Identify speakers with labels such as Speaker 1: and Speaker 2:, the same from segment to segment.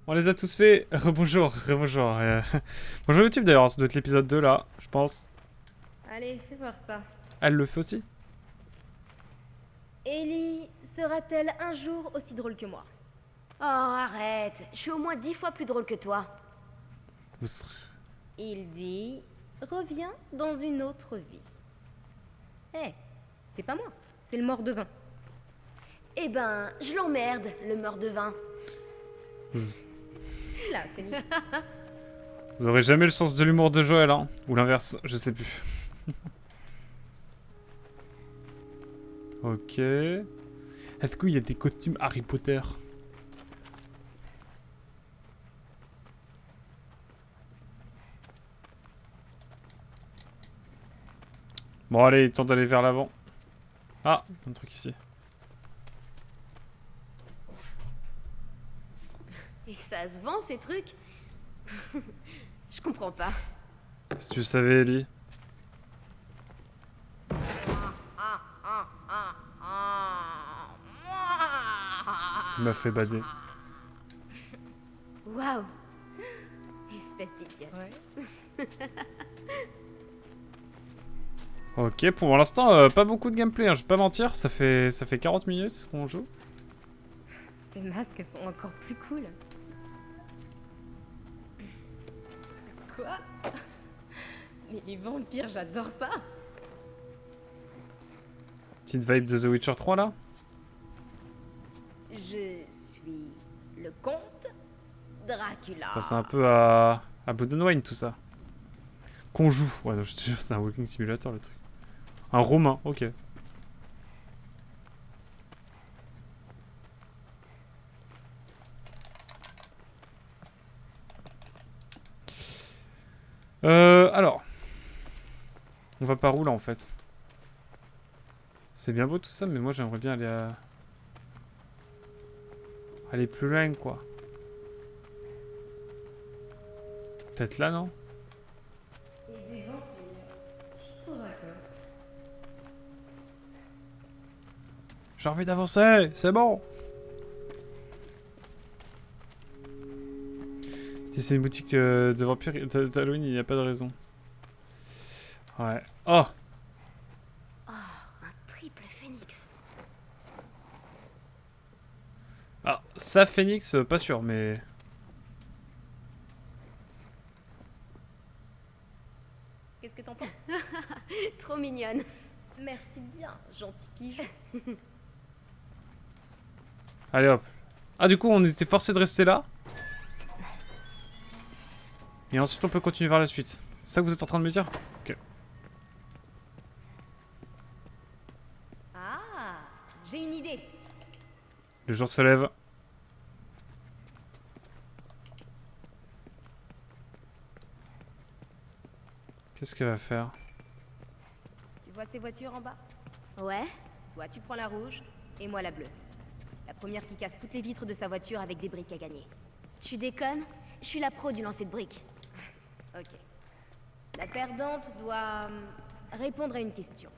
Speaker 1: On les a tous fait. Rebonjour, rebonjour. Bonjour YouTube d'ailleurs, ça doit être l'épisode 2 là, je pense.
Speaker 2: Allez, fais voir ça.
Speaker 1: Elle le fait aussi.
Speaker 2: Ellie sera-t-elle un jour aussi drôle que moi?
Speaker 3: Oh, arrête. Je suis au moins 10 fois plus drôle que toi.
Speaker 1: Vous serez...
Speaker 2: Il dit... Reviens dans une autre vie. Eh, c'est pas moi, c'est le mort de vin.
Speaker 3: Eh ben, je l'emmerde, le mort de vin.
Speaker 1: Vous...
Speaker 2: Là, c'est lui.
Speaker 1: Vous aurez jamais le sens de l'humour de Joël, hein. Ou l'inverse, je sais plus. Ok. Est-ce qu'il y a des costumes Harry Potter? Bon allez, temps d'aller vers l'avant. Ah, un truc ici.
Speaker 3: Et ça se vend, ces trucs? Je comprends pas.
Speaker 1: Si tu savais, Ellie. Il m'a fait bader.
Speaker 3: Waouh. Espèce d'idiot.
Speaker 2: Ouais.
Speaker 1: Ok, pour l'instant, pas beaucoup de gameplay, hein, je vais pas mentir. Ça fait 40 minutes qu'on joue.
Speaker 2: Ces masques sont encore plus cool. Quoi? Mais les vampires, j'adore ça.
Speaker 1: Petite vibe de The Witcher 3 là.
Speaker 3: Je suis le comte Dracula.
Speaker 1: C'est un peu à Blood and Wine tout ça. Qu'on joue. Ouais, non, je te jure, c'est un walking simulator le truc. Un romain, ok. Alors. On va par où là en fait? C'est bien beau tout ça, mais moi j'aimerais bien aller à... aller plus loin quoi. Peut-être là, non?
Speaker 2: Des vampires. Oh, d'accord.
Speaker 1: J'ai envie d'avancer, c'est bon. Si c'est une boutique de vampires d'Halloween, il n'y a pas de raison. Ouais. Oh!
Speaker 3: Oh, un triple phénix.
Speaker 1: Ah, ça, Phoenix, pas sûr, mais...
Speaker 2: Qu'est-ce que t'en penses?
Speaker 3: Trop mignonne.
Speaker 2: Merci bien, gentil pigeon.
Speaker 1: Allez hop. Ah, du coup, on était forcé de rester là. Et ensuite, on peut continuer vers la suite. C'est ça que vous êtes en train de me dire? Ok.
Speaker 2: Ah, j'ai une idée.
Speaker 1: Le jour se lève. Qu'est-ce qu'elle va faire?
Speaker 2: Tu vois ces voitures en bas?
Speaker 3: Ouais.
Speaker 2: Toi, tu prends la rouge, et moi la bleue. La première qui casse toutes les vitres de sa voiture avec des briques à gagner.
Speaker 3: Tu déconnes? Je suis la pro du lancer de briques.
Speaker 2: Ok. La perdante doit répondre à une question.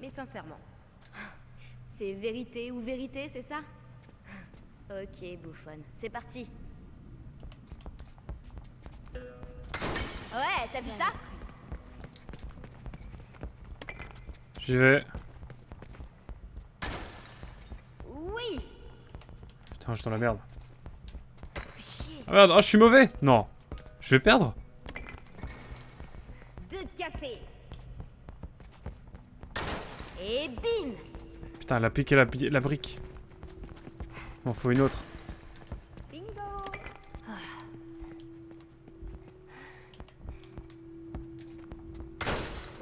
Speaker 2: Mais sincèrement. C'est vérité ou vérité, c'est ça?
Speaker 3: Ok, bouffonne. C'est parti. Ouais, t'as vu ça?
Speaker 1: J'y vais.
Speaker 3: Oui.
Speaker 1: Putain, je suis dans la merde.
Speaker 3: Fais chier.
Speaker 1: Ah merde, oh, je suis mauvais! Non. Je vais perdre?
Speaker 2: 2 de café.
Speaker 3: Et bim.
Speaker 1: Putain, elle a piqué la brique. Il m'en faut une autre.
Speaker 2: Bingo.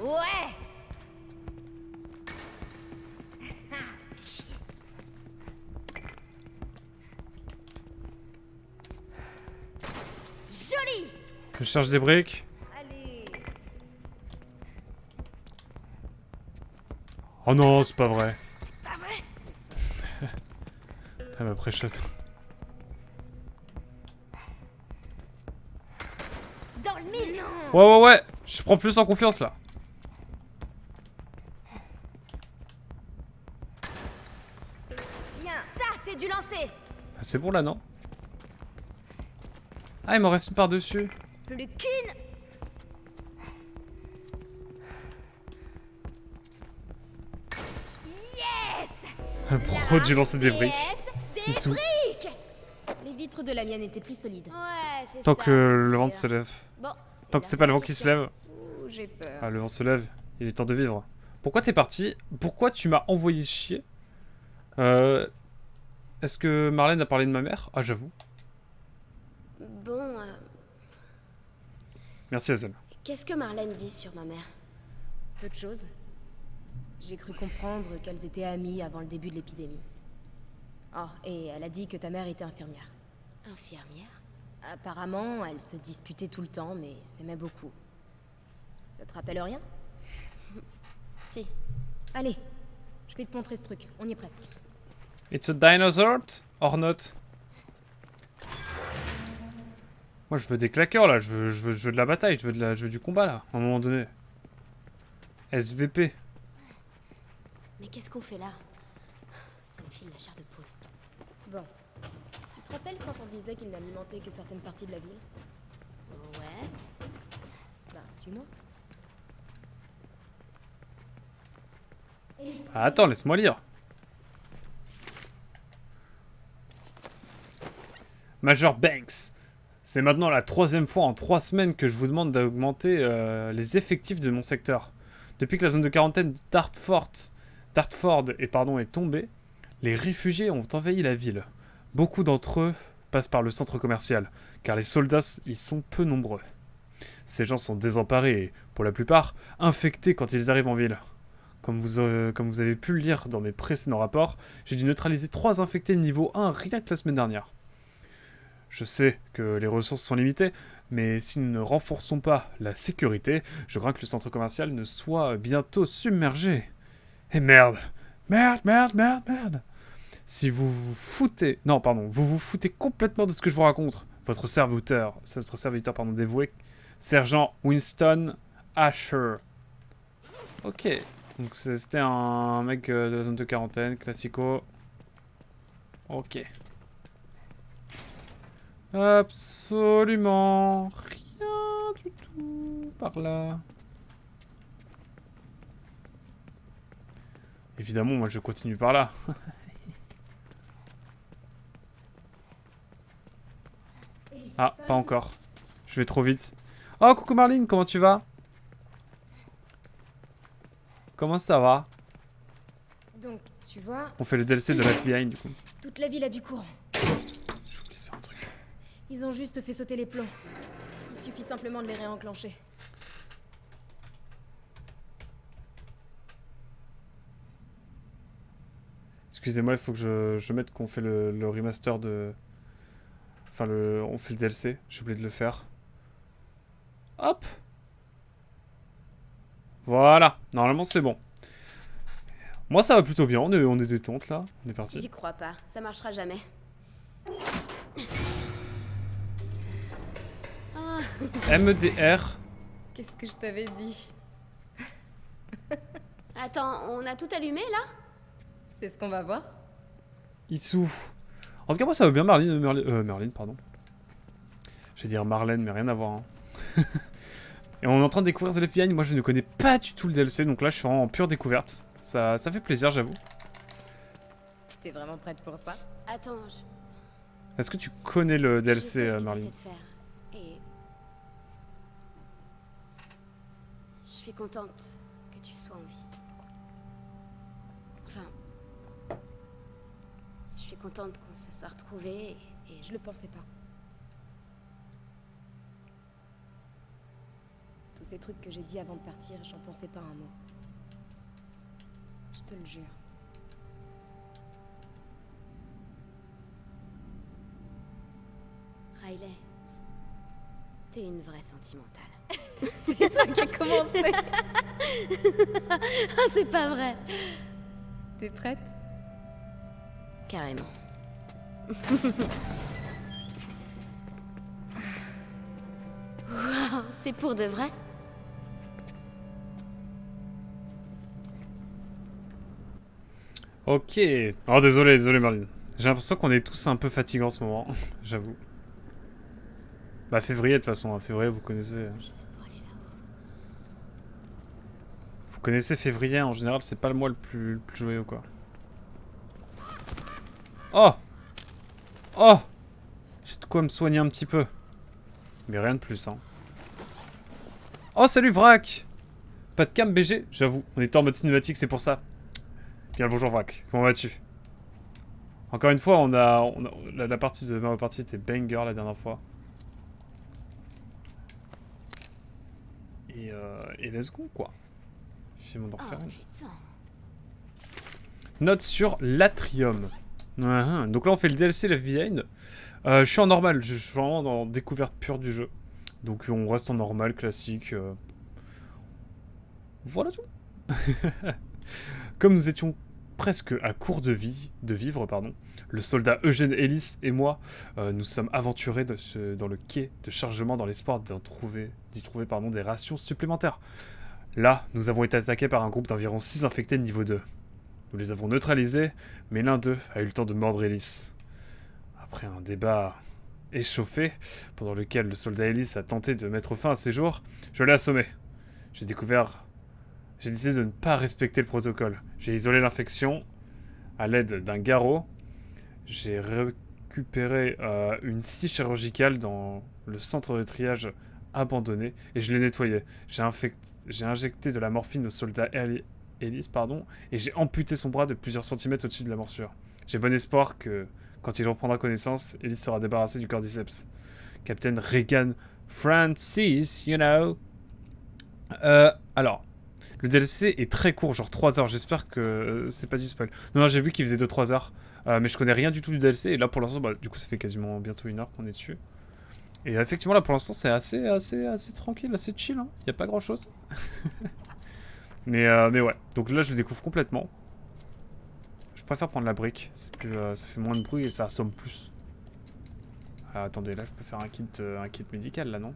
Speaker 3: Ouais. Joli.
Speaker 1: Je cherche des briques.
Speaker 2: Allez.
Speaker 1: Oh non, c'est pas vrai.
Speaker 3: Pas vrai.
Speaker 1: Elle m'a pré-shot.
Speaker 3: Dans le mille.
Speaker 1: Ouais. Je prends plus en confiance là.
Speaker 2: Bien.
Speaker 3: Ça, c'est du lancer.
Speaker 1: C'est bon là, non? Ah, il m'en reste une par-dessus.
Speaker 2: Plus qu'une.
Speaker 1: Pourquoi tu lances des briques?
Speaker 4: Yes,
Speaker 1: Ils sont...
Speaker 4: les vitres de la mienne étaient plus solides.
Speaker 3: Ouais, c'est
Speaker 1: Tant
Speaker 3: ça.
Speaker 1: que le
Speaker 3: bien
Speaker 1: vent
Speaker 3: sûr.
Speaker 1: se lève.
Speaker 3: Bon,
Speaker 1: Tant que c'est pas le vent qui se lève.
Speaker 4: Ouh, j'ai peur.
Speaker 1: Ah, le vent se lève. Il est temps de vivre. Pourquoi t'es parti? Pourquoi tu m'as envoyé chier? Est-ce que Marlène a parlé de ma mère? Ah, j'avoue.
Speaker 3: Bon,
Speaker 1: Merci, Hazel.
Speaker 3: qu'est-ce que Marlène dit sur ma mère?
Speaker 4: Peu de choses. J'ai cru comprendre qu'elles étaient amies avant le début de l'épidémie. Oh, et elle a dit que ta mère était infirmière.
Speaker 3: Infirmière?
Speaker 4: Apparemment, elles se disputaient tout le temps, mais s'aimaient beaucoup. Ça te rappelle rien?
Speaker 3: Si.
Speaker 4: Allez, je vais te montrer ce truc, on y est presque.
Speaker 1: It's a dinosaur or not? Moi, je veux des claqueurs, là. Je veux de la bataille. Je veux du combat, là. À un moment donné. SVP.
Speaker 3: Mais qu'est-ce qu'on fait là? Ça me file la chair de poule.
Speaker 4: Bon. Tu te rappelles quand on disait qu'il n'alimentait que certaines parties de la ville?
Speaker 3: Ouais.
Speaker 4: Bah, suis-moi.
Speaker 1: Ah, attends, laisse-moi lire. Major Banks. C'est maintenant la 3e fois en 3 semaines que je vous demande d'augmenter les effectifs de mon secteur. Depuis que la zone de quarantaine Dartford est tombée, les réfugiés ont envahi la ville. Beaucoup d'entre eux passent par le centre commercial, car les soldats y sont peu nombreux. Ces gens sont désemparés et, pour la plupart, infectés quand ils arrivent en ville. Comme vous avez pu le lire dans mes précédents rapports, j'ai dû neutraliser 3 infectés de niveau 1 rien que la semaine dernière. Je sais que les ressources sont limitées, mais si nous ne renforçons pas la sécurité, je crains que le centre commercial ne soit bientôt submergé. Et merde! Merde! Si vous vous foutez... Non, pardon, vous vous foutez complètement de ce que je vous raconte. Votre serviteur dévoué, Sergent Winston Asher. Ok, donc c'était un mec de la zone de quarantaine, classico. Ok. Absolument rien du tout par là. Évidemment, moi je continue par là. Ah, pas encore. Je vais trop vite. Oh, coucou Marlene, comment tu vas? Comment ça va?
Speaker 4: Donc, tu vois,
Speaker 1: On fait le DLC de Left Behind du coup.
Speaker 4: toute la ville a du courant.
Speaker 1: J'ai oublié de faire un truc.
Speaker 4: Ils ont juste fait sauter les plombs. Il suffit simplement de les réenclencher.
Speaker 1: Excusez-moi, il faut que je mette qu'on fait le remaster de... Enfin, on fait le DLC. J'ai oublié de le faire. Hop! Voilà. Normalement, c'est bon. Moi, ça va plutôt bien. On est détente, là. On est
Speaker 3: J'y
Speaker 1: parti.
Speaker 3: crois pas, ça marchera jamais. Ah,
Speaker 1: MDR.
Speaker 4: Qu'est-ce que je t'avais dit?
Speaker 3: attends, on a tout allumé là?
Speaker 4: C'est ce qu'on va voir.
Speaker 1: Issou. En tout cas, moi, ça va bien, Merlin, pardon. Je vais dire Marlène, mais rien à voir. Hein. Et on est en train de découvrir The Left Behind. Moi, je ne connais pas du tout le DLC, donc là, je suis vraiment en pure découverte. Ça fait plaisir, j'avoue.
Speaker 4: T'es vraiment prête pour ça?
Speaker 3: Attends,
Speaker 1: Est-ce que tu connais le
Speaker 3: je sais
Speaker 1: DLC,
Speaker 3: ce qu'il
Speaker 1: Marlene?
Speaker 3: essaie de faire. Et... je suis contente que tu sois en vie. Enfin... je suis contente qu'on se soit retrouvés et
Speaker 4: Je le pensais pas. Tous ces trucs que j'ai dit avant de partir, j'en pensais pas un mot. Je te le jure.
Speaker 3: Riley, t'es une vraie sentimentale.
Speaker 4: C'est toi qui as commencé.
Speaker 3: Ah, c'est pas vrai.
Speaker 4: T'es prête?
Speaker 3: Carrément. Wow, c'est pour de vrai?
Speaker 1: Ok. Oh, désolé, Marlene. J'ai l'impression qu'on est tous un peu fatigués en ce moment. J'avoue. Bah février de toute façon, hein. Février vous connaissez. Vous connaissez février en général, c'est pas le mois le plus joyeux quoi. Oh! Oh! J'ai de quoi me soigner un petit peu. Mais rien de plus hein. Oh salut Vrac! Pas de cam BG, j'avoue. On était en mode cinématique, c'est pour ça. Bien le bonjour Vrac, comment vas-tu? Encore une fois, la partie de ma partie était banger la dernière fois. Et let's go quoi. Je vais m'en refaire une. Note sur l'Atrium. Donc là on fait le DLC Left Behind. Je suis en normal, je suis vraiment dans découverte pure du jeu. Donc on reste en normal, classique. Voilà tout. Comme nous étions presque à court de vivre, pardon, le soldat Eugène Ellis et moi nous sommes aventurés dans le quai de chargement dans l'espoir d'y trouver des rations supplémentaires. Là, nous avons été attaqués par un groupe d'environ 6 infectés de niveau 2. Nous les avons neutralisés, mais l'un d'eux a eu le temps de mordre Ellis. Après un débat échauffé, pendant lequel le soldat Ellis a tenté de mettre fin à ses jours, je l'ai assommé. J'ai décidé de ne pas respecter le protocole. J'ai isolé l'infection à l'aide d'un garrot. J'ai récupéré une scie chirurgicale dans le centre de triage abandonné et je l'ai nettoyé. J'ai injecté de la morphine au soldat Ellis, et j'ai amputé son bras de plusieurs centimètres au-dessus de la morsure. J'ai bon espoir que, quand il reprendra connaissance, Ellis sera débarrassé du cordyceps. Capitaine Regan Francis, you know. Alors, le DLC est très court, genre 3 heures. J'espère que c'est pas du spoil. Non, j'ai vu qu'il faisait 2-3 heures. Mais je connais rien du tout du DLC. Et là, pour l'instant, bah, du coup, ça fait quasiment bientôt 1 heure qu'on est dessus. Et effectivement, là, pour l'instant, c'est assez tranquille, assez chill. Hein. Y a pas grand-chose. mais ouais. Donc là, je le découvre complètement. Je préfère prendre la brique. C'est plus, ça fait moins de bruit et ça assomme plus. Attendez, là, je peux faire un kit médical, là, non?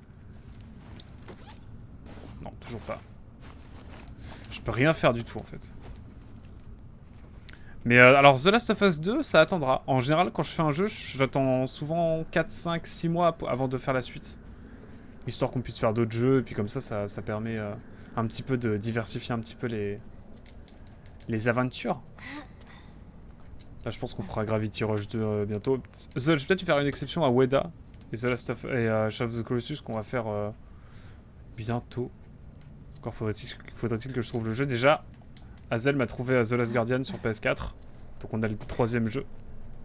Speaker 1: Non, toujours pas. Je peux rien faire du tout, en fait. Mais alors, The Last of Us 2, ça attendra. En général, quand je fais un jeu, j'attends souvent 4, 5, 6 mois avant de faire la suite. Histoire qu'on puisse faire d'autres jeux, et puis comme ça permet un petit peu de diversifier un petit peu les aventures. Là, je pense qu'on fera Gravity Rush 2 bientôt. Je vais peut-être faire une exception à Weda et The Last of et Shadow of the Colossus qu'on va faire bientôt. Encore faudrait-il que je trouve le jeu. Déjà, Hazel m'a trouvé The Last Guardian sur PS4. Donc on a le 3e jeu.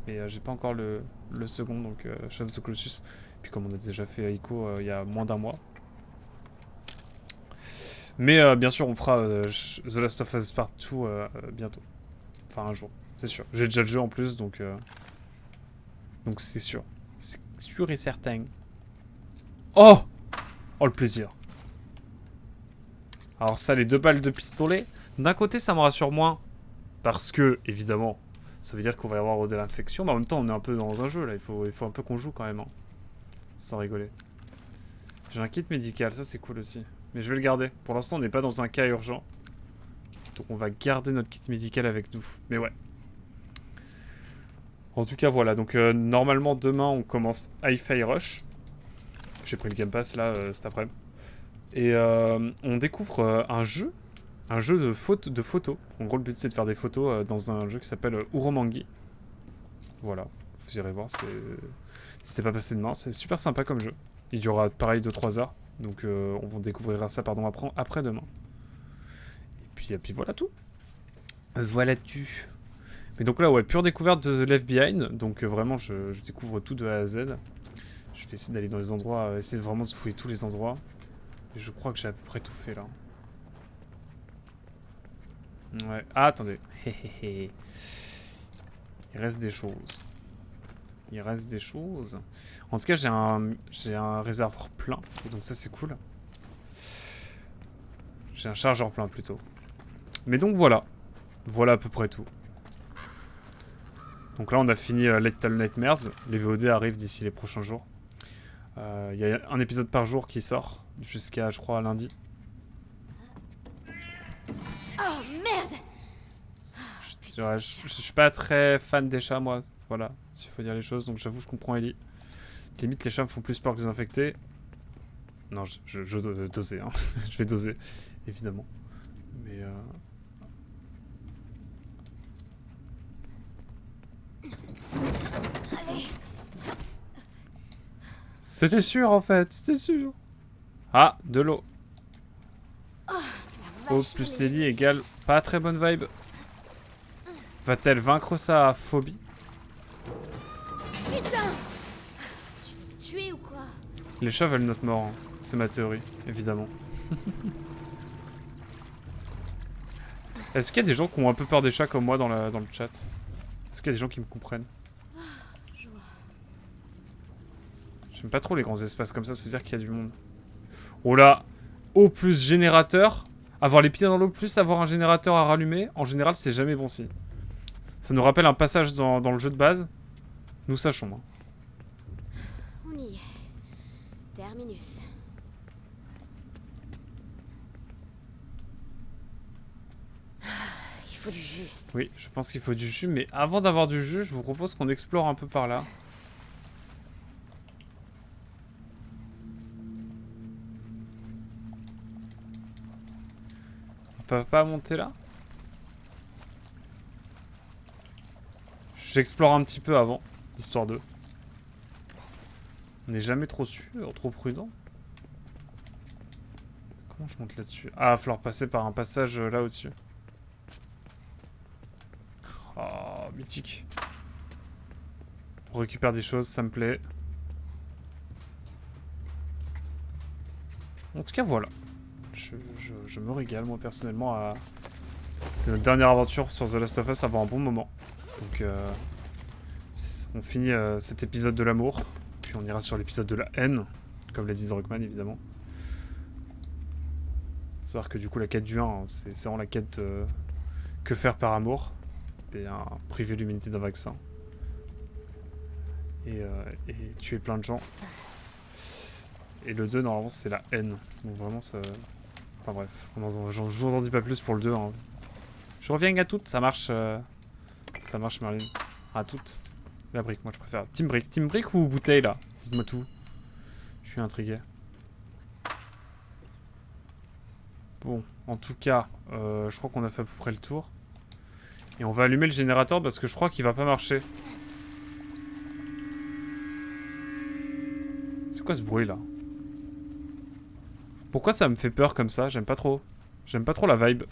Speaker 1: Mais j'ai pas encore le second, donc Shadow of the Colossus. Puis comme on a déjà fait Ico il y a moins d'1 mois. Mais bien sûr, on fera The Last of Us Part 2 bientôt. Enfin, un jour, c'est sûr. J'ai déjà le jeu en plus, donc c'est sûr. C'est sûr et certain. Oh! Oh, le plaisir. Alors ça, les 2 balles de pistolet, d'un côté, ça me rassure moins. Parce que, évidemment, ça veut dire qu'on va y avoir de l'infection. Mais en même temps, on est un peu dans un jeu, là. Il faut un peu qu'on joue, quand même. Hein. Sans rigoler. J'ai un kit médical, ça, c'est cool aussi. Mais je vais le garder. Pour l'instant, on n'est pas dans un cas urgent. Donc on va garder notre kit médical avec nous. Mais ouais. En tout cas, voilà. Donc normalement, demain, on commence Hi-Fi Rush. J'ai pris le Game Pass, là, cet après-midi. Et on découvre un jeu de photos. En gros, le but, c'est de faire des photos dans un jeu qui s'appelle Uromangi. Voilà. Vous irez voir, c'est pas passé demain. C'est super sympa comme jeu. Il durera pareil 2-3 heures. Donc on découvrira ça après demain. Et puis voilà tout. Voilà tu. Mais donc là, ouais, pure découverte de The Left Behind. Donc vraiment, je découvre tout de A à Z. Je vais essayer d'aller dans les endroits, essayer vraiment de fouiller tous les endroits. Et je crois que j'ai à peu près tout fait là. Ouais. Ah, attendez. Il reste des choses. En tout cas, j'ai un réservoir plein. Et donc ça, c'est cool. J'ai un chargeur plein plutôt. Mais donc voilà. Voilà à peu près tout. Donc là, on a fini Little Nightmares. Les VOD arrivent d'ici les prochains jours. Il y a un épisode par jour qui sort. Jusqu'à, je crois, lundi.
Speaker 4: Oh merde!
Speaker 1: Je suis pas très fan des chats, moi. Voilà, s'il faut dire les choses. Donc j'avoue, je comprends Ellie. Limite, les chats me font plus peur que les infectés. Non, je dois doser, hein. Je vais doser, évidemment. Mais C'était sûr, en fait. C'était sûr. Ah, de l'eau. Eau plus Ellie égale pas très bonne vibe. Va-t-elle vaincre sa phobie?
Speaker 4: Putain! Tu veux me tuer ou quoi?
Speaker 1: Les chats veulent notre mort, hein. C'est ma théorie, évidemment. Est-ce qu'il y a des gens qui ont un peu peur des chats comme moi dans le chat? Est-ce qu'il y a des gens qui me comprennent? J'aime pas trop les grands espaces comme ça veut dire qu'il y a du monde. Oh là! Eau plus générateur. Avoir les pieds dans l'eau plus avoir un générateur à rallumer, en général c'est jamais bon signe. Ça nous rappelle un passage dans le jeu de base. Nous sachons. Hein.
Speaker 4: On y est. Terminus. Il faut du jus.
Speaker 1: Oui, je pense qu'il faut du jus, mais avant d'avoir du jus, je vous propose qu'on explore un peu par là. On peut pas monter là? J'explore un petit peu avant, histoire de. On n'est jamais trop sûr, trop prudent. Comment je monte là-dessus? Ah, il va falloir passer par un passage là au-dessus. Oh, mythique. On récupère des choses, ça me plaît. En tout cas, voilà. Je me régale, moi, personnellement, à... C'est notre dernière aventure sur The Last of Us avant un bon moment. Donc, on finit cet épisode de l'amour. Puis on ira sur l'épisode de la haine. Comme l'a dit Druckmann, évidemment. C'est-à-dire que du coup, la quête du 1, hein, c'est vraiment la quête que faire par amour. Et priver l'humanité d'un vaccin. Et tuer plein de gens. Et le 2, normalement, c'est la haine. Donc vraiment, ça... Enfin bref, je vous en dis pas plus pour le 2. Hein. Je reviens à toutes, ça marche, Merlin. À toutes. La brique, moi je préfère. Team brique ou bouteille, là? Dites-moi tout. Je suis intrigué. Bon, en tout cas, je crois qu'on a fait à peu près le tour. Et on va allumer le générateur parce que je crois qu'il va pas marcher. C'est quoi ce bruit là? Pourquoi ça me fait peur comme ça? J'aime pas trop. J'aime pas trop la vibe.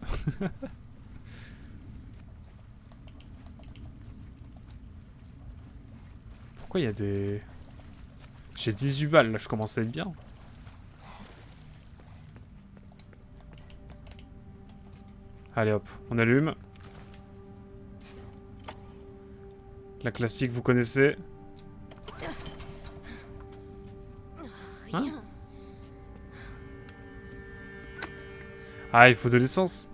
Speaker 1: Pourquoi il y a des... J'ai 18 balles là, je commence à être bien. Allez hop, on allume. La classique, vous connaissez. Hein? Ah, il faut de l'essence.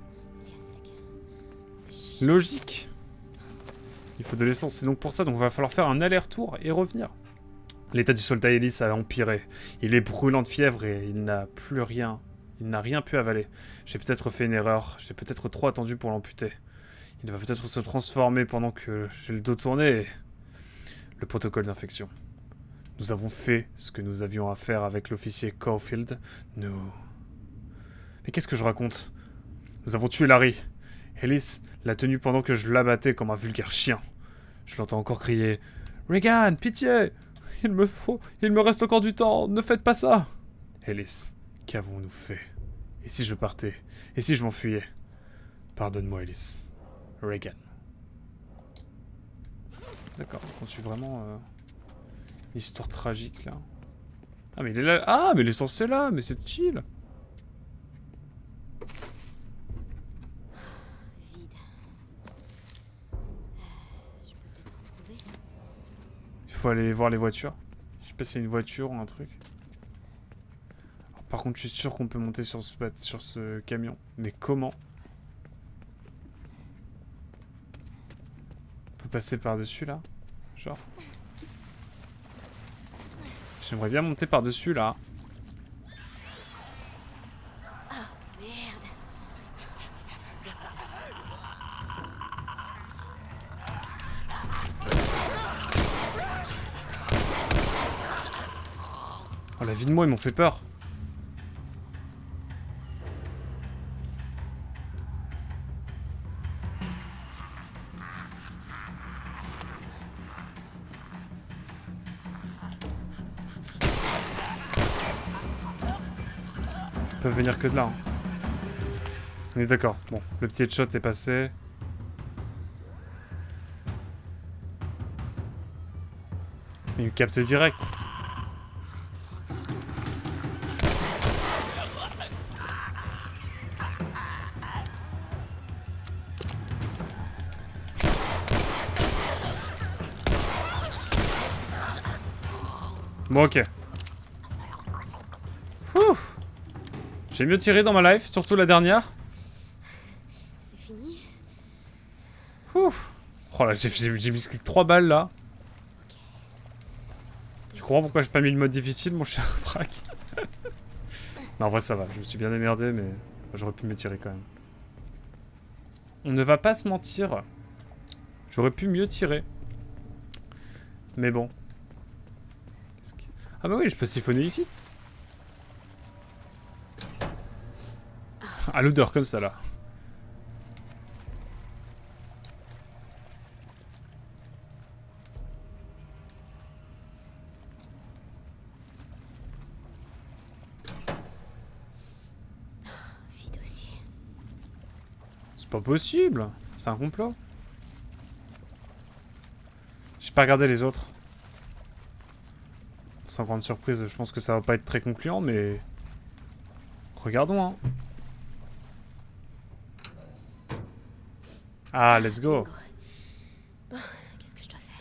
Speaker 1: Logique. Il faut de l'essence, c'est donc pour ça, donc va falloir faire un aller-retour et revenir. L'état du soldat Ellis a empiré. Il est brûlant de fièvre et il n'a plus rien. Il n'a rien pu avaler. J'ai peut-être fait une erreur, j'ai peut-être trop attendu pour l'amputer. Il va peut-être se transformer pendant que j'ai le dos tourné. Le protocole d'infection. Nous avons fait ce que nous avions à faire avec l'officier Caulfield. Nous... Mais qu'est-ce que je raconte? Nous avons tué Larry. Ellis l'a tenu pendant que je l'abattais comme un vulgaire chien. Je l'entends encore crier « Regan, pitié! Il me reste encore du temps, ne faites pas ça !» Ellis, qu'avons-nous fait? Et si je partais? Et si je m'enfuyais? Pardonne-moi, Ellis. Regan. D'accord, on suit vraiment une histoire tragique là. Ah mais il est là. Ah mais l'essence est là, mais c'est chill.
Speaker 4: Vide. Je peux peut-être en trouver.
Speaker 1: Il faut aller voir les voitures. Je sais pas s'il y a une voiture ou un truc. Alors, par contre, je suis sûr qu'on peut monter sur ce camion. Mais comment? On peut passer par-dessus là? Genre. J'aimerais bien monter par-dessus là.
Speaker 4: Merde.
Speaker 1: Oh, la vie de moi, ils m'ont fait peur. Ils peuvent venir que de là. Hein. On est d'accord. Bon, le petit headshot est passé. Il me capte direct. Bon, ok. Ouf. J'ai mieux tiré dans ma life, surtout la dernière.
Speaker 4: C'est fini?
Speaker 1: Ouf. Oh là, j'ai mis que 3 balles là. Tu comprends pourquoi j'ai pas mis le mode difficile, mon cher Frac? Non, en vrai, ça va. Je me suis bien démerdé, mais j'aurais pu me tirer quand même. On ne va pas se mentir. J'aurais pu mieux tirer. Mais bon. Ah bah oui, je peux siphonner ici. À l'odeur comme ça là.
Speaker 4: Vide aussi.
Speaker 1: C'est pas possible. C'est un complot. J'ai pas regardé les autres. Sans grande surprise, je pense que ça va pas être très concluant, mais... Regardons, hein. Ah, let's go.
Speaker 4: Bon, qu'est-ce que je dois faire?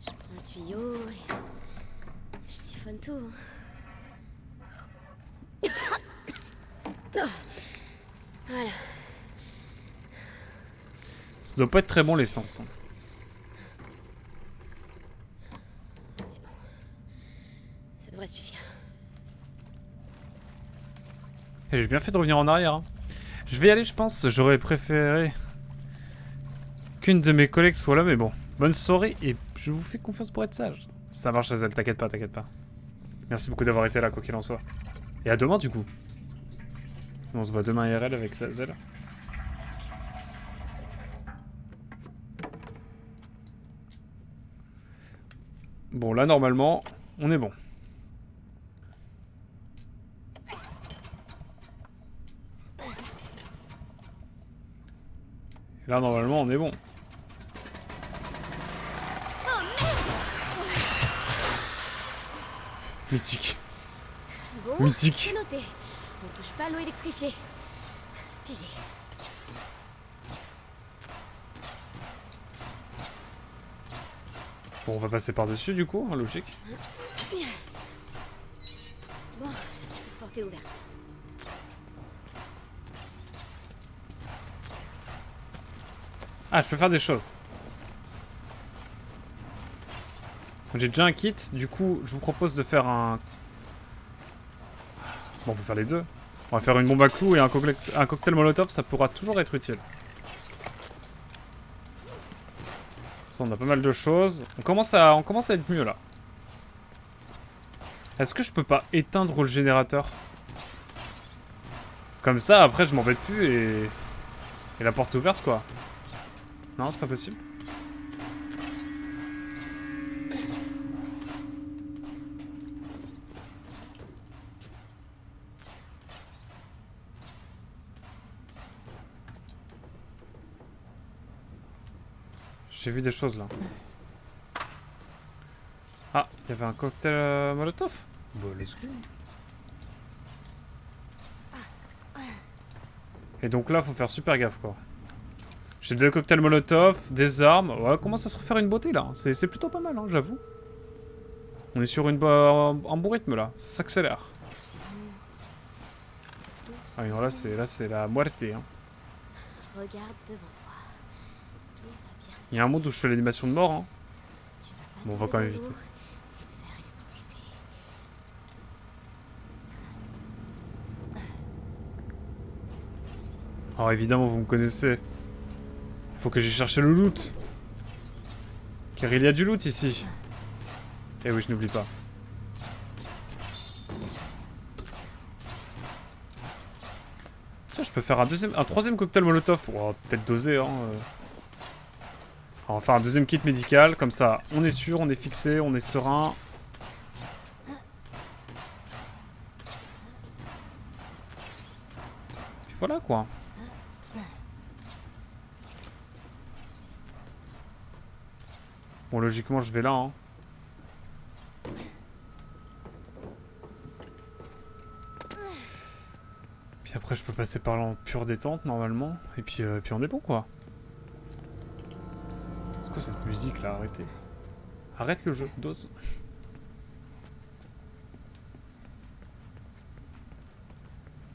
Speaker 4: Je prends le tuyau et... je siphonne tout. Voilà.
Speaker 1: Ça doit pas être très bon l'essence.
Speaker 4: Ça devrait suffire.
Speaker 1: Et j'ai bien fait de revenir en arrière. Hein. Je vais y aller, je pense. J'aurais préféré qu'une de mes collègues soit là, mais bon. Bonne soirée et je vous fais confiance pour être sage. Ça marche, Hazel, t'inquiète pas, t'inquiète pas. Merci beaucoup d'avoir été là, quoi qu'il en soit. Et à demain, du coup. On se voit demain IRL avec Hazel. Bon, là, normalement, on est bon. Et là, normalement, on est bon. Mythique.
Speaker 4: Bon,
Speaker 1: Mythique.
Speaker 4: c'est noté. On touche pas à l'eau électrifiée. Pigé.
Speaker 1: Bon, on va passer par-dessus, du coup, hein, logique.
Speaker 4: Bon, cette porte est ouverte.
Speaker 1: Ah, je peux faire des choses. J'ai déjà un kit, du coup, je vous propose de faire un... Bon, on peut faire les deux. On va faire une bombe à clous et un cocktail molotov, ça pourra toujours être utile. Ça, on a pas mal de choses. On commence à être mieux, là. Est-ce que je peux pas éteindre le générateur? Comme ça, après, je m'embête plus et la porte est ouverte, quoi. Non, c'est pas possible. J'ai vu des choses là. Ah, il y avait un cocktail molotov. Bon, let's go. Et donc là, faut faire super gaffe quoi. J'ai 2 cocktails molotov, des armes. Ouais, commence à se refaire une beauté là. C'est plutôt pas mal, hein, j'avoue. On est sur un bon rythme là. Ça s'accélère. Ah non, là c'est la muerte. Hein.
Speaker 4: Regarde devant toi. Tout va bien se
Speaker 1: Il y a un monde où je fais l'animation de mort. Hein.
Speaker 4: passer. Tu vas pas
Speaker 1: Bon, on va quand même
Speaker 4: tomber dans
Speaker 1: éviter.
Speaker 4: l'eau et te faire électrocuter.
Speaker 1: Alors évidemment, vous me connaissez. Il faut que j'aille chercher le loot. Car il y a du loot ici. Eh oui, je n'oublie pas. Tiens, je peux faire un troisième cocktail molotov. Oh, peut-être dosé, hein. On va faire un deuxième kit médical, comme ça, on est sûr, on est fixé, on est serein. Puis voilà, quoi. Bon, logiquement, je vais là, hein. Puis après, je peux passer par là en pure détente, normalement. Et puis on est bon, quoi. C'est quoi cette musique, là? Arrêtez. Arrête le jeu, dose.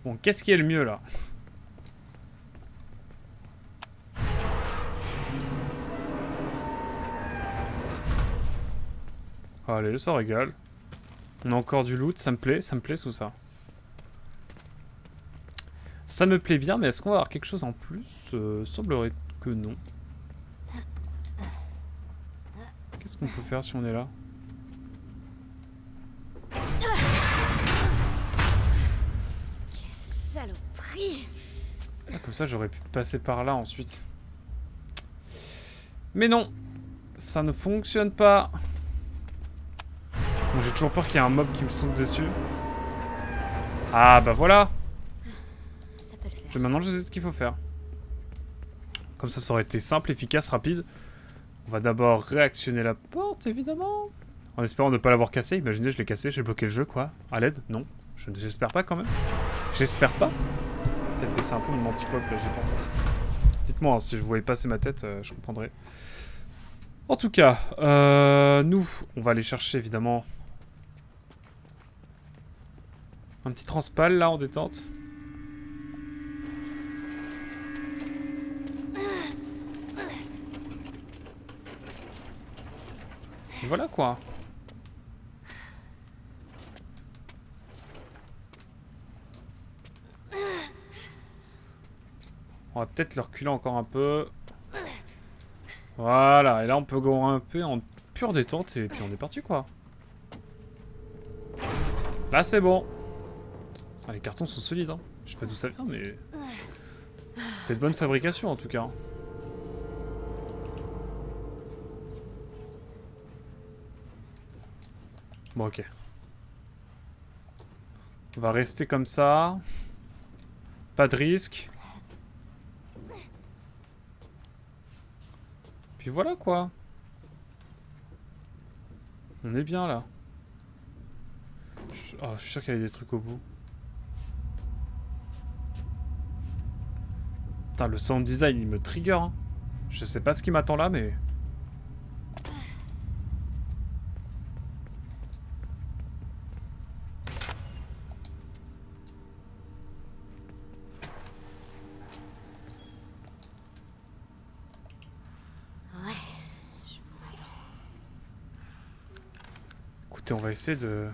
Speaker 1: Bon, qu'est-ce qui est le mieux, là? Allez, ça régale. On a encore du loot, ça me plaît sous ça. Ça me plaît bien, mais est-ce qu'on va avoir quelque chose en plus? Semblerait que non. Qu'est-ce qu'on peut faire si on est là?
Speaker 4: Quelle saloperie!
Speaker 1: Ah, comme ça, j'aurais pu passer par là ensuite. Mais non! Ça ne fonctionne pas! Bon, j'ai toujours peur qu'il y ait un mob qui me saute dessus. Ah, bah voilà!
Speaker 4: Ça peut le faire.
Speaker 1: Maintenant, je sais ce qu'il faut faire. Comme ça aurait été simple, efficace, rapide. On va d'abord réactionner la porte, évidemment. En espérant ne pas l'avoir cassée. Imaginez, je l'ai cassée, j'ai bloqué le jeu, quoi. À l'aide? Non. J'espère pas, quand même. J'espère pas. Peut-être baisser un peu mon anti-pop, là, j'y pense. Dites-moi, hein, si je voyais passer ma tête, je comprendrais. En tout cas, nous, on va aller chercher, évidemment, un petit transpal, là, en détente. Et voilà, quoi. On va peut-être le reculer encore un peu. Voilà, et là on peut grimper en pure détente et puis on est parti, quoi. Là c'est bon. Putain, les cartons sont solides, hein. Je sais pas d'où ça vient, mais... c'est de bonne fabrication en tout cas. Bon, ok. On va rester comme ça. Pas de risque. Puis voilà, quoi. On est bien, là. Oh, je suis sûr qu'il y avait des trucs au bout. Putain, le sound design, il me trigger, hein. Je sais pas ce qui m'attend là, mais...
Speaker 4: Ouais, je vous entends.
Speaker 1: Écoutez, on va essayer de...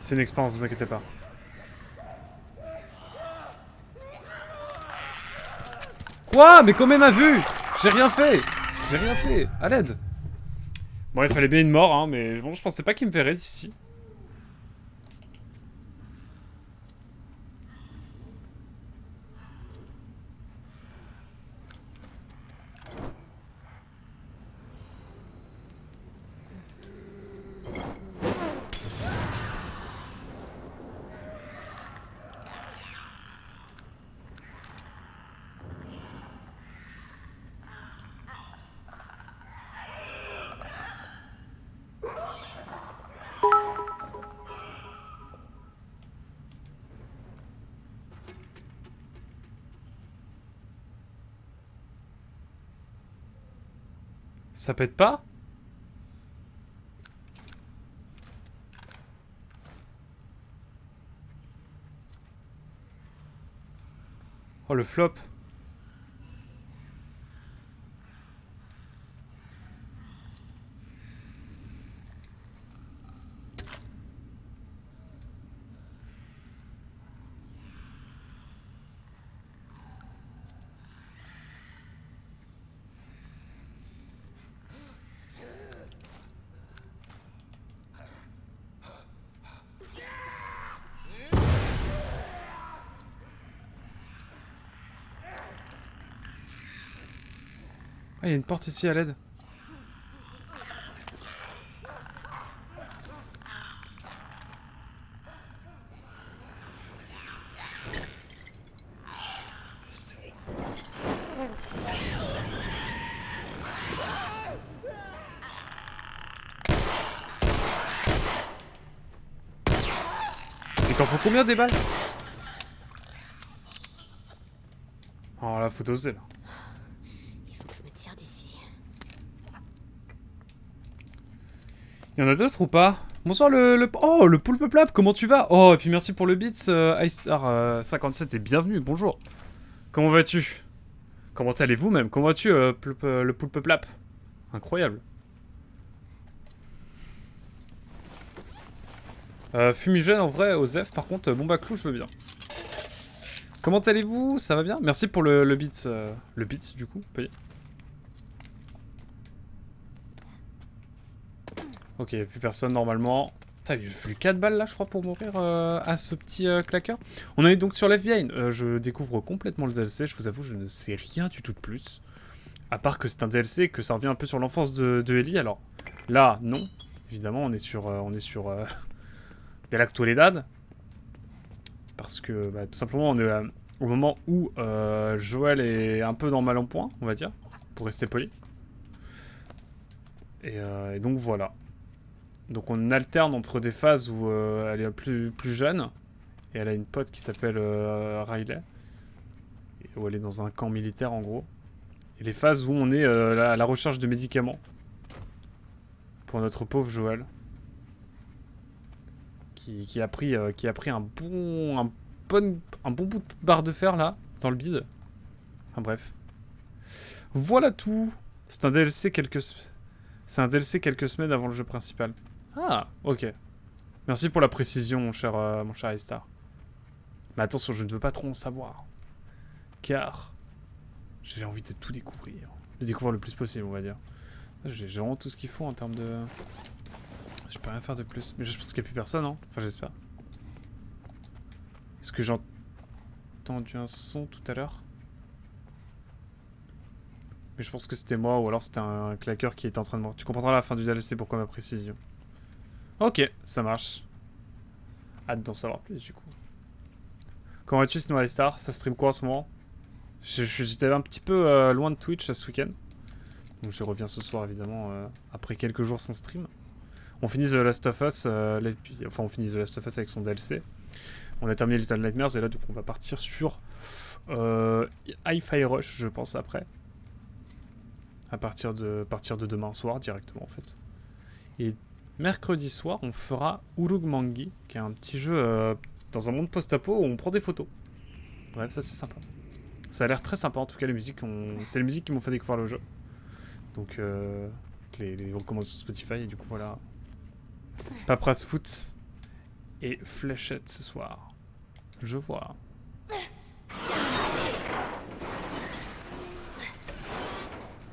Speaker 1: C'est une expérience, vous inquiétez pas. Quoi? Mais comment il m'a vu? J'ai rien fait. J'ai rien fait. À l'aide. Bon, il fallait bien une mort, hein, mais bon, je pensais pas qu'il me verrait d'ici. Ça pète pas? Oh, le flop. Ah, il y a une porte ici à l'aide. Il t'en faut combien des balles? Oh là, faut doser là.
Speaker 4: Il faut que je me tire d'ici.
Speaker 1: Il y en a d'autres ou pas? Bonsoir Oh, le Poulpe Plap, comment tu vas? Oh, et puis merci pour le beats, iStar 57 et bienvenue, bonjour. Comment vas-tu? Comment allez-vous même? Comment vas-tu, le Poulpe Plap? Incroyable. Fumigène en vrai, Osef, par contre, bomba clou, je veux bien. Comment allez-vous? Ça va bien? Merci pour le beats, du coup, payé. Ok, y'a plus personne normalement. Putain, il a fallu 4 balles là, je crois, pour mourir à ce petit claqueur. On est donc sur l'FBI. Je découvre complètement le DLC, je vous avoue, je ne sais rien du tout de plus. À part que c'est un DLC et que ça revient un peu sur l'enfance de Ellie. Alors là, non. Évidemment, on est sur Galactoledad. Parce que, bah, tout simplement, on est au moment où Joël est un peu dans mal en point, on va dire, pour rester poli. Et donc voilà. Donc on alterne entre des phases où elle est plus jeune, et elle a une pote qui s'appelle Riley, et où elle est dans un camp militaire en gros. Et les phases où on est à la recherche de médicaments pour notre pauvre Joël, qui a pris un bon bout de barre de fer là, dans le bide. Enfin bref. Voilà tout. C'est un DLC quelques semaines avant le jeu principal. Ah, ok. Merci pour la précision, mon cher iStar. Mais attention, je ne veux pas trop en savoir. Car j'ai envie de tout découvrir. De découvrir le plus possible, on va dire. J'ai vraiment tout ce qu'il faut en termes de... Je peux rien faire de plus. Mais je pense qu'il n'y a plus personne, hein. Enfin, j'espère. Est-ce que j'ai entendu un son tout à l'heure? Mais je pense que c'était moi, ou alors c'était un claqueur qui était en train de mourir. Tu comprendras à la fin du DLC pourquoi ma précision. Ok, ça marche. Hâte d'en savoir plus du coup. Comment vas-tu sinon iStar? Ça stream quoi en ce moment? J'étais un petit peu loin de Twitch ce week-end. Donc je reviens ce soir évidemment après quelques jours sans stream. On finit The Last of Us, on finit The Last of Us avec son DLC. On a terminé Little Nightmares et là donc on va partir sur Hi-Fi Rush je pense après. À partir de demain soir directement en fait. Et mercredi soir, on fera Urug Mangi, qui est un petit jeu dans un monde post-apo où on prend des photos. Bref, ça c'est sympa. Ça a l'air très sympa en tout cas, c'est les musiques qui m'ont fait découvrir le jeu. Donc les recommandations Spotify et du coup voilà. Paperasse foot et fléchette ce soir. Je vois.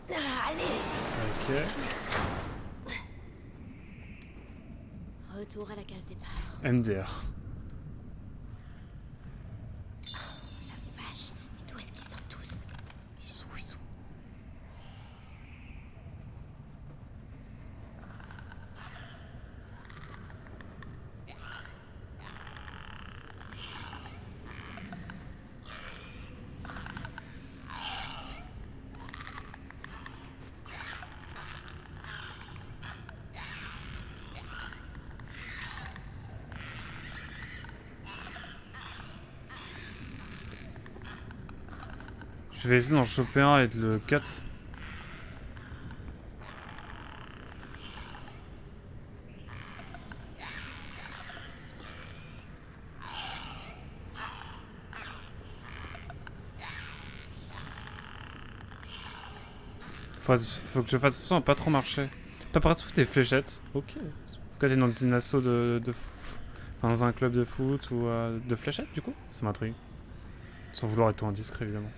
Speaker 1: Ok.
Speaker 4: Retour à la case départ.
Speaker 1: MDR.
Speaker 4: La vache, mais d'où est-ce qu'ils sortent tous?
Speaker 1: Ils sont. Je vais essayer d'en choper un et de le cut. Faut que je fasse ça, pas trop marcher. Paparazzi foot et fléchettes. Ok. Quand t'es dans une asso enfin, dans un club de foot ou de fléchettes du coup? Ça m'intrigue. Sans vouloir être trop indiscret évidemment.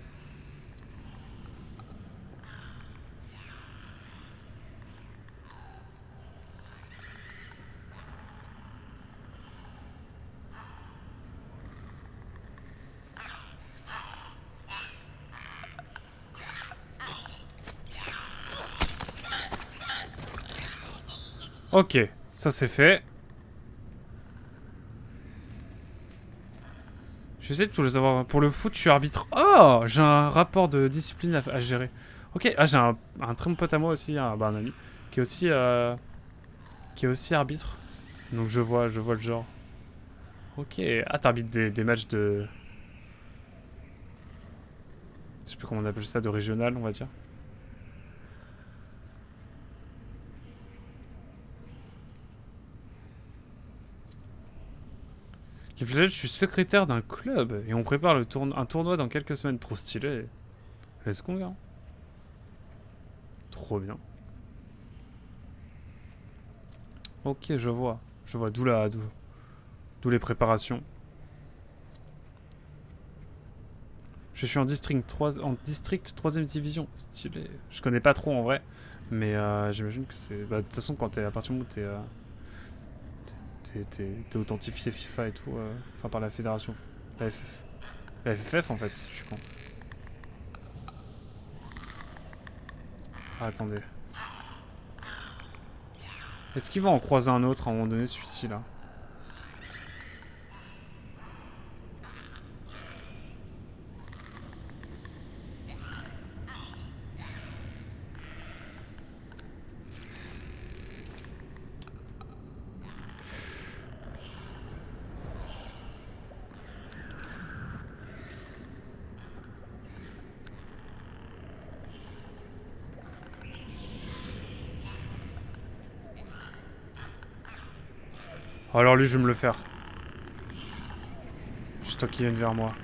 Speaker 1: Ok, ça c'est fait. Je vais essayer de tous les avoir. Pour le foot, je suis arbitre. Oh, j'ai un rapport de discipline à gérer. Ok, ah, j'ai un très bon pote à moi aussi, un ami, qui est aussi arbitre. Donc je vois le genre. Ok, ah, t'arbitres des matchs de... Je sais plus comment on appelle ça, de régional, on va dire. Les fléchettes, je suis secrétaire d'un club et on prépare un tournoi dans quelques semaines. Trop stylé. Let's go, gars. Trop bien. Ok, je vois. Je vois, d'où les préparations. Je suis en district 3, en district 3ème division. Stylé. Je connais pas trop en vrai, mais j'imagine que c'est... Bah, de toute façon, quand t'es à partir du moment où t'es authentifié FIFA et tout, enfin par la fédération, la FF. La FFF en fait, je suis con. Ah, attendez. Est-ce qu'il va en croiser un autre à un moment donné, celui-ci là? Oh, alors lui, je vais me le faire. Je toi qu'il vienne vers moi.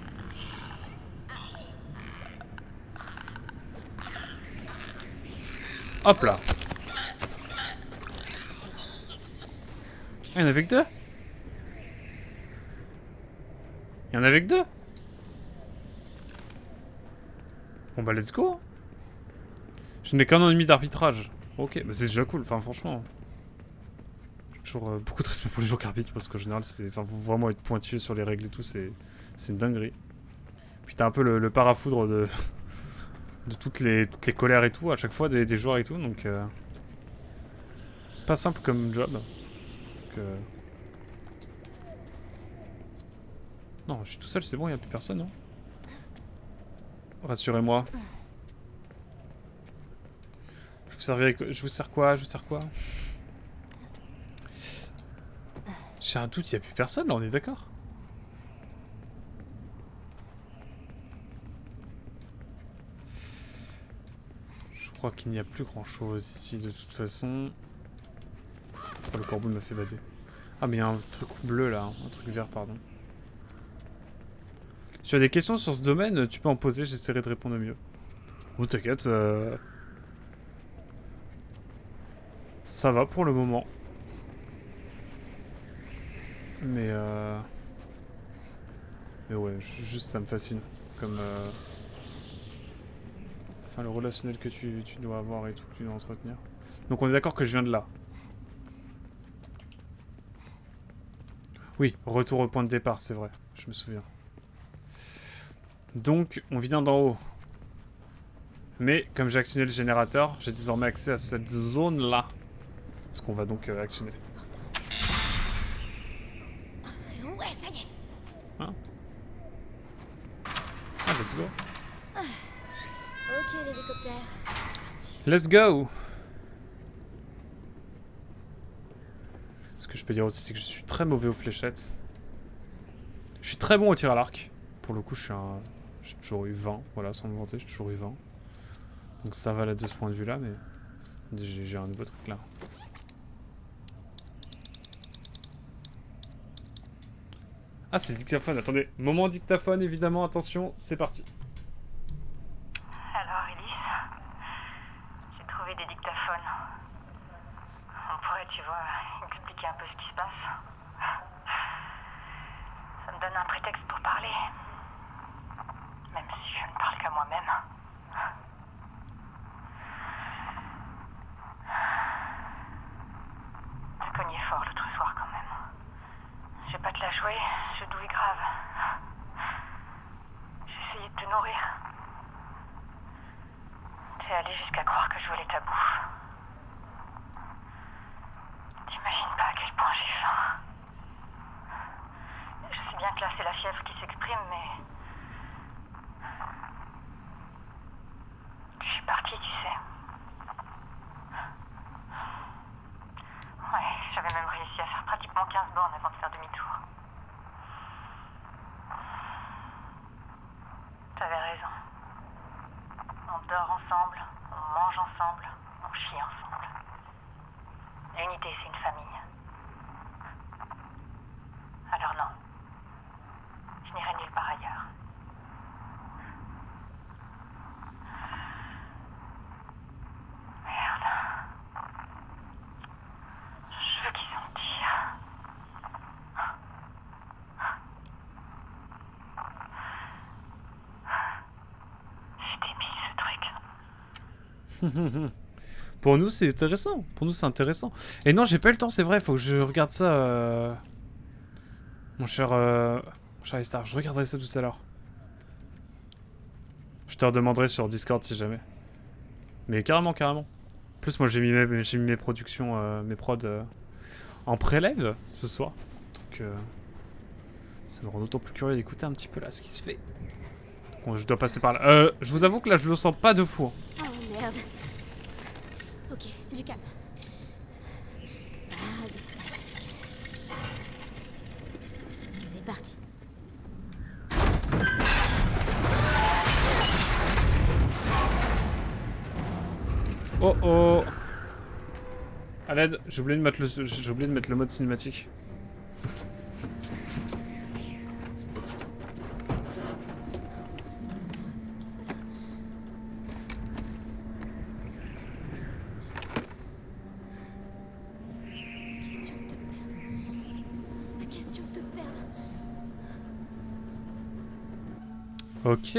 Speaker 1: Hop là. Ah, il y en avait que deux? Il y en avait que deux? Bon bah let's go. Je n'ai qu'un an et demi d'arbitrage. Ok, bah c'est déjà cool, enfin franchement. J'ai toujours beaucoup de respect pour les gens qui arbitrent parce qu'en général, faut vraiment être pointueux sur les règles et tout, c'est une dinguerie. Puis t'as un peu le parafoudre de toutes les colères et tout, à chaque fois des joueurs et tout, donc pas simple comme job. Donc, non, je suis tout seul, c'est bon, il n'y a plus personne, non? Rassurez-moi. Je vous sers quoi? J'ai un doute, il n'y a plus personne là, on est d'accord? Je crois qu'il n'y a plus grand chose ici de toute façon. Oh, le corbeau m'a fait bader. Ah mais il y a un truc bleu là, un truc vert pardon. Si tu as des questions sur ce domaine, tu peux en poser, j'essaierai de répondre au mieux. Oh t'inquiète, ça va pour le moment. Mais ouais, juste ça me fascine. Comme enfin le relationnel que tu dois avoir et tout, que tu dois entretenir. Donc on est d'accord que je viens de là. Oui, retour au point de départ, c'est vrai, je me souviens. Donc on vient d'en haut. Mais comme j'ai actionné le générateur, j'ai désormais accès à cette zone là. Ce qu'on va donc actionner.
Speaker 4: Ouais, ça y est.
Speaker 1: Hein? Ah, let's go.
Speaker 4: Ok, l'hélicoptère.
Speaker 1: Let's go. Ce que je peux dire aussi, c'est que je suis très mauvais aux fléchettes. Je suis très bon au tir à l'arc. Pour le coup, j'ai toujours eu 20. Voilà, sans me vanter, j'ai toujours eu 20. Donc ça va là de ce point de vue là, mais j'ai un nouveau truc là. Ah, c'est le dictaphone. Attendez, moment dictaphone, évidemment. Attention, c'est parti.
Speaker 5: Alors, Elise, j'ai trouvé des dictaphones. On pourrait, tu vois, expliquer un peu ce qui se passe. Ça me donne un prétexte pour parler. Même si je ne parle qu'à moi-même. T'as cogné fort l'autre soir quand même. Je vais pas te la jouer, je douille grave. J'ai essayé de te nourrir. T'es allé jusqu'à croire que je voulais ta bouffe. T'imagines pas à quel point j'ai faim. Je sais bien que là c'est la fièvre qui s'exprime, mais... Je suis partie, tu sais. Ouais, j'avais même réussi à faire pratiquement 15 bornes avant de faire demi-tour. T'avais raison. On dort ensemble, on mange ensemble, on chie ensemble. L'unité, c'est une famille. Alors non, je n'irai nulle part ailleurs. Merde. Je veux qu'ils s'en tirent. C'est débile ce truc.
Speaker 1: Pour nous, c'est intéressant. Pour nous, c'est intéressant. Et non, j'ai pas eu le temps, c'est vrai. Faut que je regarde ça. Mon cher Star, je regarderai ça tout à l'heure. Je te redemanderai sur Discord si jamais. Mais carrément, carrément. En plus, moi, j'ai mis mes productions, mes prods en pré-live ce soir. Donc, ça me rend d'autant plus curieux d'écouter un petit peu là ce qui se fait. Bon, je dois passer par là. Je vous avoue que là, je le sens pas de fou.
Speaker 4: Oh merde. Ok, du calme. C'est parti.
Speaker 1: Oh oh. À l'aide, j'ai oublié de mettre le mode cinématique.
Speaker 4: Question de te perdre.
Speaker 1: Ok.